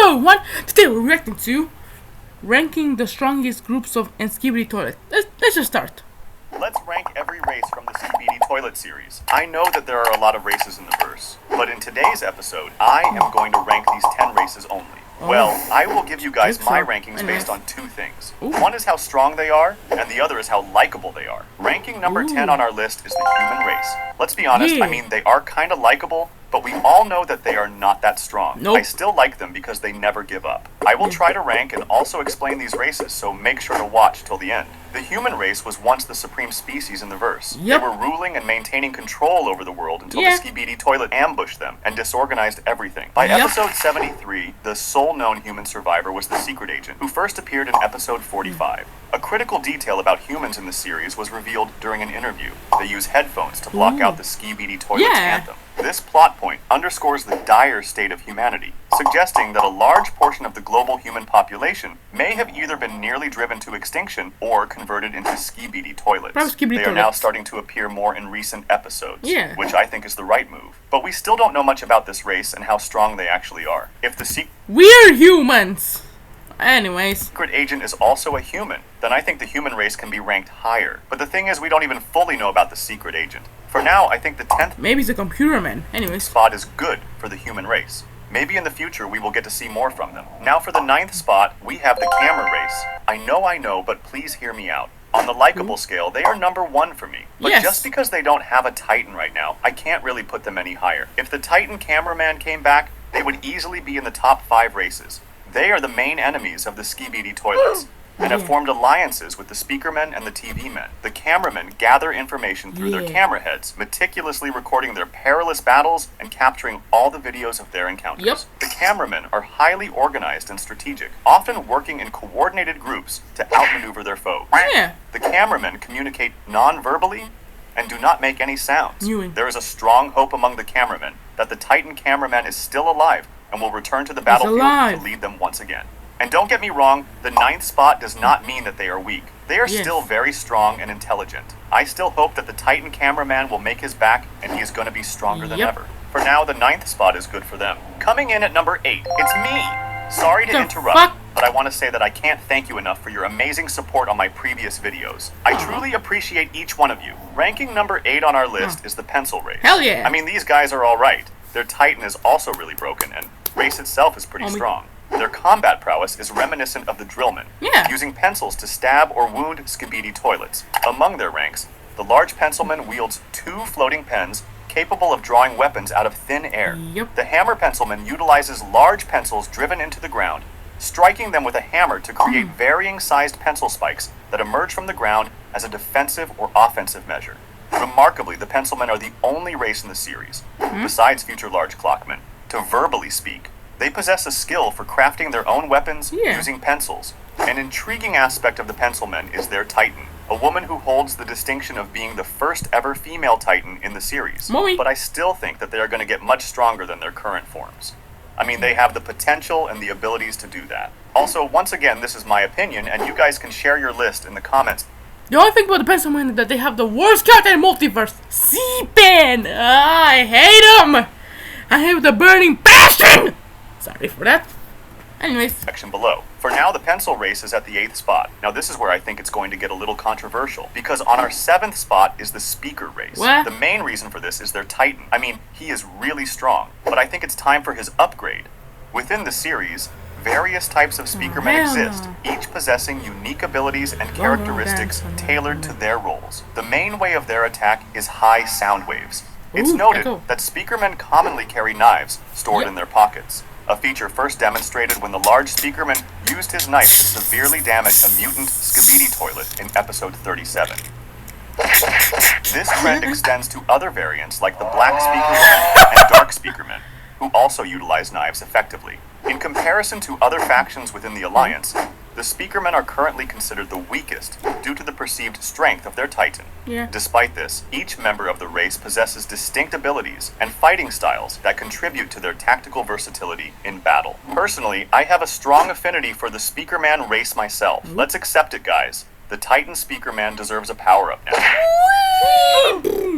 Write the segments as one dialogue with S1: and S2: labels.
S1: episode 1. Today we're reacting to ranking the strongest groups of and Skibidi toilet. Let's just start.
S2: Let's rank every race from the Skibidi toilet series. I know that there are a lot of races in the verse, but in today's episode, I am going to rank these 10 races only. Well, I will give you guys my rankings based on two things. One is how strong they are, and the other is how likable they are. Ranking number 10 on our list is the human race. Let's be honest, I mean, they are kind of likable, but we all know that they are not that strong. I still like them because they never give up. I will try to rank and also explain these races, so make sure to watch till the end. The human race was once the supreme species in the verse. They were ruling and maintaining control over the world until the Skibidi toilet ambushed them and disorganized everything. By episode 73, the sole known human survivor was the secret agent, who first appeared in episode 45. A critical detail about humans in the series was revealed during an interview. They use headphones to block out the Skibidi toilet's anthem. This plot point underscores the dire state of humanity, suggesting that a large portion of the global human population may have either been nearly driven to extinction or converted into Skibidi toilets. They are now starting to appear more in recent episodes, which I think is the right move. But we still don't know much about this race and how strong they actually are. If the
S1: We're humans! Anyways.
S2: Secret agent is also a human, then I think the human race can be ranked higher. But the thing is, we don't even fully know about the secret agent. For now, I think the 10th
S1: maybe it's a computer man. Anyways.
S2: Spot is good for the human race. Maybe in the future we will get to see more from them. Now for the 9th spot, we have the camera race. I know, but please hear me out. On the likable scale, they are number 1 for me. But just because they don't have a Titan right now, I can't really put them any higher. If the Titan cameraman came back, they would easily be in the top 5 races. They are the main enemies of the Skibidi toilets, and have formed alliances with the speakermen and the TV men. The cameramen gather information through their camera heads, meticulously recording their perilous battles and capturing all the videos of their encounters. The cameramen are highly organized and strategic, often working in coordinated groups to outmaneuver their foes. The cameramen communicate non-verbally and do not make any sounds. There is a strong hope among the cameramen that the Titan cameraman is still alive and will return to the battlefield to lead them once again. And don't get me wrong, the 9th spot does not mean that they are weak. They are still very strong and intelligent. I still hope that the Titan cameraman will make his back and he is going to be stronger than ever. For now, the 9th spot is good for them. Coming in at number 8, it's me! Sorry to interrupt, but I want to say that I can't thank you enough for your amazing support on my previous videos. I truly appreciate each one of you. Ranking number 8 on our list is the pencil race.
S1: Hell yeah!
S2: I mean, these guys are alright. Their Titan is also really broken, and race itself is pretty strong. Their combat prowess is reminiscent of the drillmen, using pencils to stab or wound Skibidi toilets. Among their ranks, the large pencilman wields 2 floating pens capable of drawing weapons out of thin air. The hammer pencilman utilizes large pencils driven into the ground, striking them with a hammer to create varying sized pencil spikes that emerge from the ground as a defensive or offensive measure. Remarkably, the pencilmen are the only race in the series, besides future large clockmen, to verbally speak. They possess a skill for crafting their own weapons using pencils. An intriguing aspect of the pencilmen is their Titan, a woman who holds the distinction of being the first ever female Titan in the series. But I still think that they are going to get much stronger than their current forms. I mean, they have the potential and the abilities to do that. Also, once again, this is my opinion, and you guys can share your list in the comments.
S1: The only thing about the pencilmen is that they have the worst character in multiverse, C-Pen! I hate him! I hate the burning passion! Sorry for that. Anyways.
S2: Section below. For now, the pencil race is at the 8th spot. Now this is where I think it's going to get a little controversial, because on our 7th spot is the speaker race. The main reason for this is their Titan. I mean, he is really strong, but I think it's time for his upgrade. Within the series, various types of speakermen exist, each possessing unique abilities and characteristics tailored to their roles. The main way of their attack is high sound waves. It's noted that speakermen commonly carry knives stored in their pockets. A feature first demonstrated when the large speakerman used his knife to severely damage a mutant Skibidi toilet in episode 37. This trend extends to other variants like the black speakerman and dark speakerman, who also utilize knives effectively. In comparison to other factions within the Alliance, the speakermen are currently considered the weakest due to the perceived strength of their Titan. Despite this, each member of the race possesses distinct abilities and fighting styles that contribute to their tactical versatility in battle. Personally, I have a strong affinity for the speakerman race myself. Let's accept it, guys. The Titan speakerman deserves a power-up now.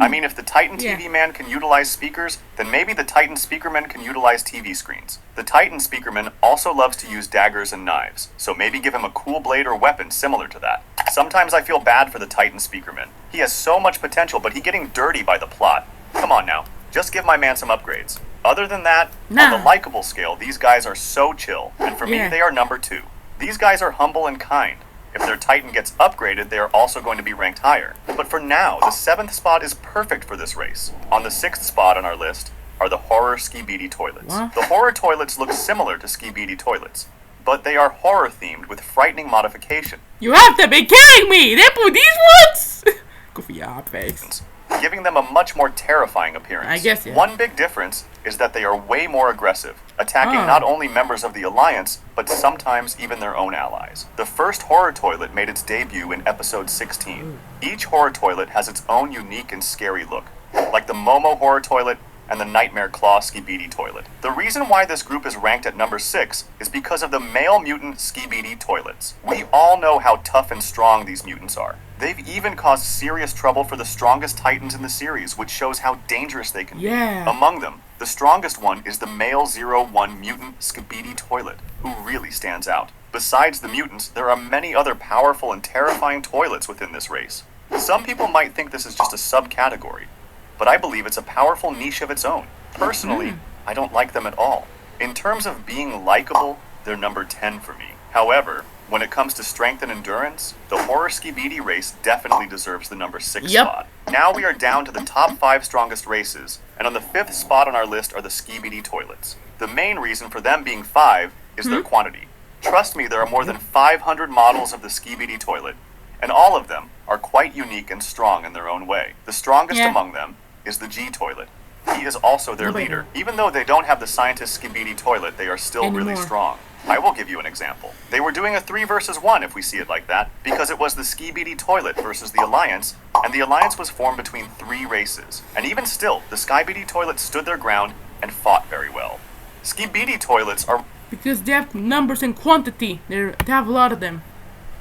S2: I mean, if the Titan
S1: Yeah.
S2: TV man can utilize speakers, then maybe the Titan Speakerman can utilize TV screens. The Titan Speakerman also loves to use daggers and knives, so maybe give him a cool blade or weapon similar to that. Sometimes I feel bad for the Titan Speakerman. He has so much potential, but he's getting dirty by the plot. Come on now, just give my man some upgrades. Other than that, on
S1: Nah.
S2: the likable scale, these guys are so chill, and for me,
S1: Yeah.
S2: they are number 2. These guys are humble and kind. If their Titan gets upgraded, they are also going to be ranked higher. But for now, the 7th spot is perfect for this race. On the 6th spot on our list are the horror Skibidi toilets.
S1: What?
S2: The horror toilets look similar to Skibidi toilets, but they are horror themed with frightening modification,
S1: You have to be kidding me! They put these ones? Goofy face.
S2: giving them a much more terrifying appearance.
S1: I guess, yeah.
S2: One big difference is that they are way more aggressive, attacking
S1: Oh.
S2: not only members of the Alliance, but sometimes even their own allies. The first horror toilet made its debut in episode 16. Each horror toilet has its own unique and scary look, like the Momo horror toilet and the Nightmare Claw Skibidi toilet. The reason why this group is ranked at number 6 is because of the male mutant Skibidi toilets. We all know how tough and strong these mutants are. They've even caused serious trouble for the strongest titans in the series, which shows how dangerous they can
S1: Yeah.
S2: be. Among them, the strongest one is the male 01 mutant Skibidi toilet, who really stands out. Besides the mutants, there are many other powerful and terrifying toilets within this race. Some people might think this is just a subcategory, but I believe it's a powerful niche of its own. Personally, I don't like them at all. In terms of being likable, they're number 10 for me. However, when it comes to strength and endurance, the horror Skibidi race definitely deserves the number 6
S1: Yep.
S2: spot. Now we are down to the top 5 strongest races, and on the 5th spot on our list are the Skibidi toilets. The main reason for them being 5 is their quantity. Trust me, there are more than 500 models of the Skibidi toilet, and all of them are quite unique and strong in their own way. The strongest
S1: Yeah.
S2: among them is the G toilet. He is also their
S1: Nobody
S2: leader.
S1: knows.
S2: Even though they don't have the scientist Skibidi toilet, they are still really
S1: Anymore.
S2: strong. I will give you an example. They were doing a 3 versus 1 if we see it like that, because it was the Skibidi toilet versus the Alliance, and the Alliance was formed between 3 races. And even still, the Skibidi toilet stood their ground and fought very well. Skibidi toilets are
S1: Because they have numbers and quantity. They have a lot of them.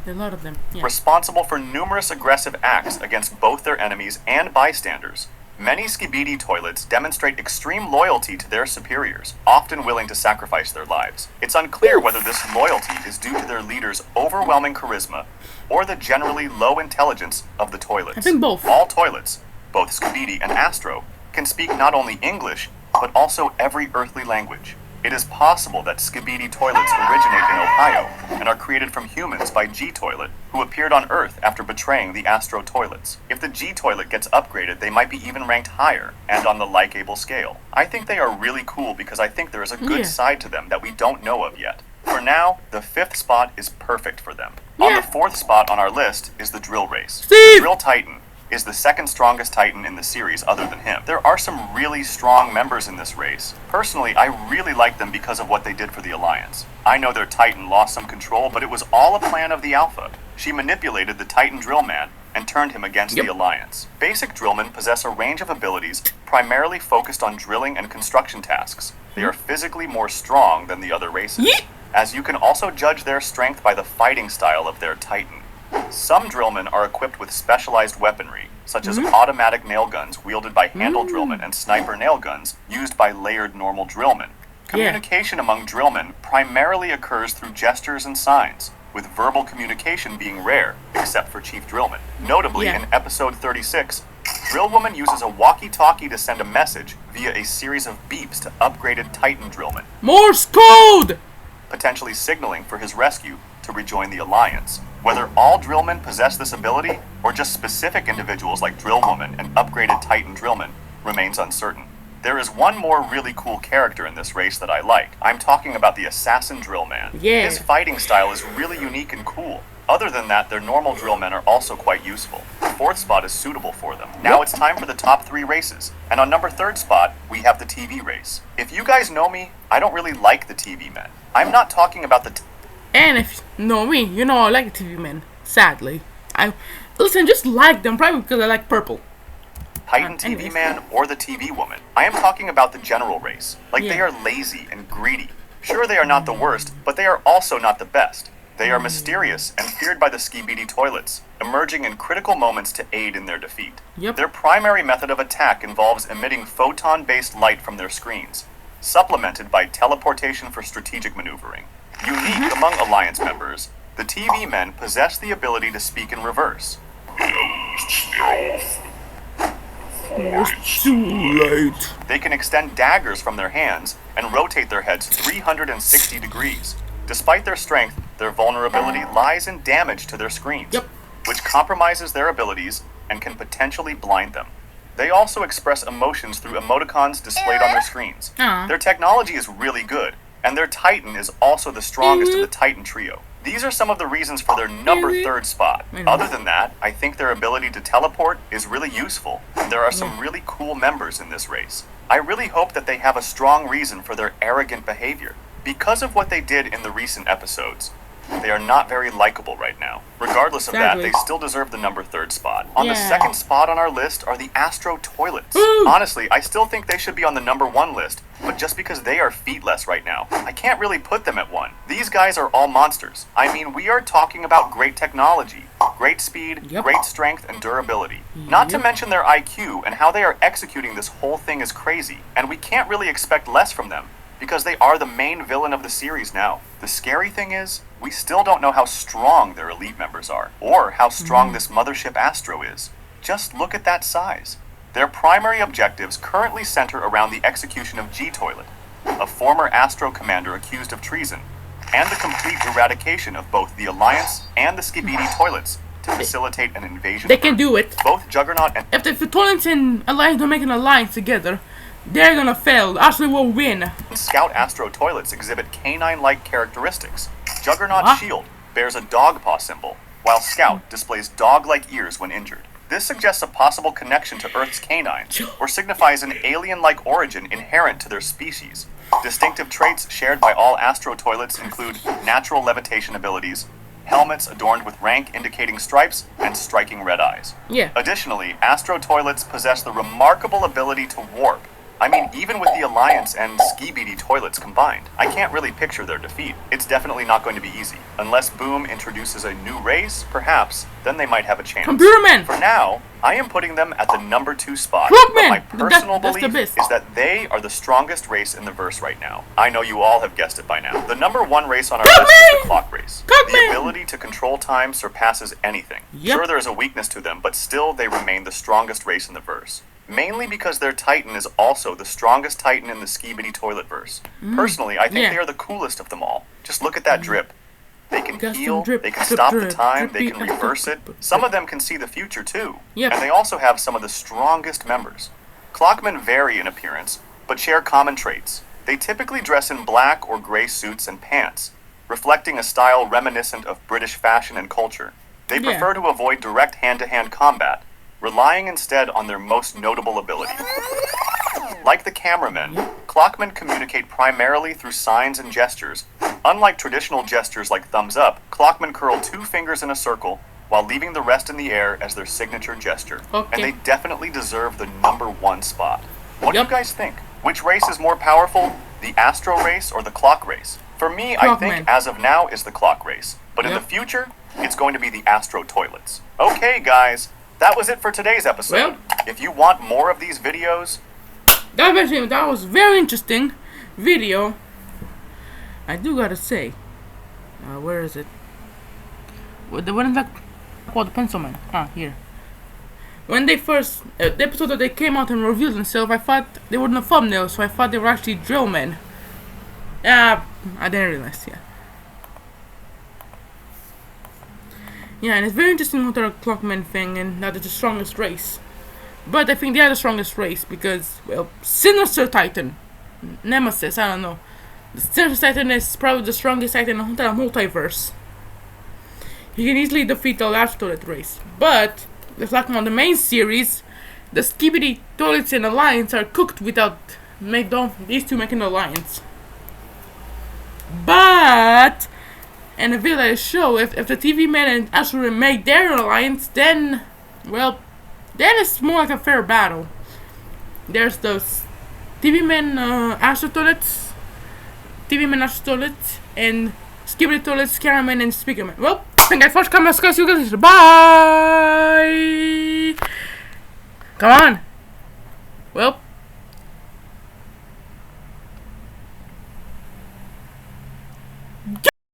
S1: There are a lot of them. Yeah.
S2: responsible for numerous aggressive acts against both their enemies and bystanders. Many Skibidi toilets demonstrate extreme loyalty to their superiors, often willing to sacrifice their lives. It's unclear whether this loyalty is due to their leader's overwhelming charisma or the generally low intelligence of the toilets.
S1: I think both.
S2: All toilets, both Skibidi and Astro, can speak not only English, but also every earthly language. It is possible that Skibidi toilets originate in Ohio and are created from humans by G Toilet, who appeared on Earth after betraying the Astro toilets. If the G Toilet gets upgraded, they might be even ranked higher and on the likeable scale. I think they are really cool because I think there is a good
S1: Yeah.
S2: side to them that we don't know of yet. For now, the 5th spot is perfect for them. On
S1: Yeah.
S2: the 4th spot on our list is the Drill Race.
S1: Steve!
S2: Drill Titan is the second strongest Titan in the series other than him. There are some really strong members in this race. Personally, I really like them because of what they did for the Alliance. I know their Titan lost some control, but it was all a plan of the Alpha. She manipulated the Titan Drillman and turned him against
S1: Yep.
S2: the Alliance. Basic Drillmen possess a range of abilities primarily focused on drilling and construction tasks. They are physically more strong than the other races,
S1: Yeet.
S2: as you can also judge their strength by the fighting style of their Titan. Some drillmen are equipped with specialized weaponry, such as automatic nail guns wielded by handle drillmen and sniper nail guns used by layered normal drillmen. Communication among drillmen primarily occurs through gestures and signs, with verbal communication being rare, except for Chief Drillman. Notably,
S1: Yeah.
S2: in episode 36, Drillwoman uses a walkie-talkie to send a message via a series of beeps to upgraded Titan drillmen,
S1: Morse code!
S2: potentially signaling for his rescue to rejoin the Alliance. Whether all drillmen possess this ability, or just specific individuals like Drillwoman and upgraded Titan drillmen, remains uncertain. There is one more really cool character in this race that I like. I'm talking about the Assassin Drillman.
S1: Yeah.
S2: His fighting style is really unique and cool. Other than that, their normal drillmen are also quite useful. The 4th spot is suitable for them. Now it's time for the top 3 races. And on number 3rd spot, we have the TV race. If you guys know me, I don't really like the TV men. I'm not talking about the
S1: And if you know me, you know I like TV men. Sadly. Listen, just like them, probably because I like purple.
S2: Titan TV
S1: anyways.
S2: man or the TV woman. I am talking about the general race. Like they
S1: Yeah.
S2: are lazy and greedy. Sure, they are not the worst, but they are also not the best. They are mysterious and feared by the Skibidi toilets, emerging in critical moments to aid in their defeat.
S1: Yep.
S2: Their primary method of attack involves emitting photon-based light from their screens, supplemented by teleportation for strategic maneuvering. Unique among Alliance members, the TV men possess the ability to speak in reverse.
S1: It's too late.
S2: They can extend daggers from their hands and rotate their heads 360 degrees. Despite their strength, their vulnerability lies in damage to their screens,
S1: Yep.
S2: which compromises their abilities and can potentially blind them. They also express emotions through emoticons displayed on their screens.
S1: Aw.
S2: Their technology is really good, and their Titan is also the strongest of the Titan trio. These are some of the reasons for their number 3rd spot. Other than that, I think their ability to teleport is really useful, and there are some really cool members in this race. I really hope that they have a strong reason for their arrogant behavior. Because of what they did in the recent episodes, they are not very likable right now. Regardless of that,
S1: Sadly.
S2: they still deserve the number 3rd spot. On the
S1: Yeah.
S2: 2nd spot on our list are the Astro Toilets.
S1: Woo!
S2: Honestly, I still think they should be on the number 1 list, but just because they are feetless right now, I can't really put them at 1. These guys are all monsters. I mean, we are talking about great technology, great speed,
S1: Yep.
S2: great strength, and durability. Not to
S1: Yep.
S2: mention their IQ and how they are executing this whole thing is crazy, and we can't really expect less from them, because they are the main villain of the series now. The scary thing is, we still don't know how strong their elite members are, or how strong this mothership Astro is. Just look at that size. Their primary objectives currently center around the execution of G-Toilet, a former Astro commander accused of treason, and the complete eradication of both the Alliance and the Skibidi toilets to facilitate an invasion.
S1: They
S2: of
S1: can
S2: Earth.
S1: do it.
S2: Both Juggernaut and
S1: If the Toilets and Alliance don't make an alliance together, they're gonna fail. Actually, will win.
S2: Scout Astro toilets exhibit canine-like characteristics. Juggernaut's
S1: Huh?
S2: shield bears a dog paw symbol, while Scout displays dog-like ears when injured. This suggests a possible connection to Earth's canines, or signifies an alien-like origin inherent to their species. Distinctive traits shared by all Astro toilets include natural levitation abilities, helmets adorned with rank indicating stripes, and striking red eyes.
S1: Yeah.
S2: Additionally, Astro toilets possess the remarkable ability to warp. I mean, even with the Alliance and Skibidi toilets combined, I can't really picture their defeat. It's definitely not going to be easy. Unless Boom introduces a new race, perhaps, then they might have a chance.
S1: Computer Man.
S2: For now, I am putting them at the number 2 spot.
S1: Clockman!
S2: But my personal
S1: That's the
S2: belief
S1: best.
S2: is that they are the strongest race in the verse right now. I know you all have guessed it by now. The number 1 race on our list is the Clock Race. The
S1: Clockman!
S2: ability to control time surpasses anything.
S1: Yep.
S2: Sure, there is a weakness to them, but still they remain the strongest race in the verse. Mainly because their Titan is also the strongest Titan in the Skibidi toilet verse. Personally, I think
S1: yeah.
S2: they are the coolest of them all. Just look at that drip. They can
S1: Got some
S2: heal,
S1: drip,
S2: they can
S1: drip,
S2: stop the
S1: drip,
S2: time, they
S1: drippy,
S2: can reverse it. Some of them can see the future too.
S1: Yep.
S2: And they also have some of the strongest members. Clockmen vary in appearance, but share common traits. They typically dress in black or gray suits and pants, reflecting a style reminiscent of British fashion and culture. They
S1: Yeah.
S2: prefer to avoid direct hand-to-hand combat, relying instead on their most notable ability. Like the cameramen, clockmen communicate primarily through signs and gestures. Unlike traditional gestures like thumbs up, clockmen curl 2 fingers in a circle while leaving the rest in the air as their signature gesture.
S1: Okay.
S2: And they definitely deserve the number 1 spot. What do
S1: Yep.
S2: you guys think? Which race is more powerful, the Astro race or the Clock race? For me, I think
S1: Clockman.
S2: as of now is the Clock race. But in
S1: Yep.
S2: the future, it's going to be the Astro toilets. Okay, guys, that was it for today's episode. If you want more of these videos,
S1: That was very interesting video. I do gotta say. Where is it? When is that called? The Pencil Man. Here. When they first, the episode that they came out and revealed themselves, I thought they were in the thumbnail, so I thought they were actually drill men. I didn't realize, yeah. Yeah, and it's very interesting with their Clockman thing, and that it's the strongest race. But I think they are the strongest race because, well, Sinister Titan, Nemesis, I don't know. The Sinister Titan is probably the strongest Titan in the entire multiverse. He can easily defeat the last toilet race. But, like on the main series, the Skibidi toilets and Alliance are cooked without these two making an alliance. But, in the village show, if the TV men and Astro make their alliance, then, well, then it's more like a fair battle. There's those TV men Astro toilets, and Skibidi Toilet, Scarman, and Speakerman. Well, thank you guys for watching. Come on, guys. You guys later. Bye. Come on. Well.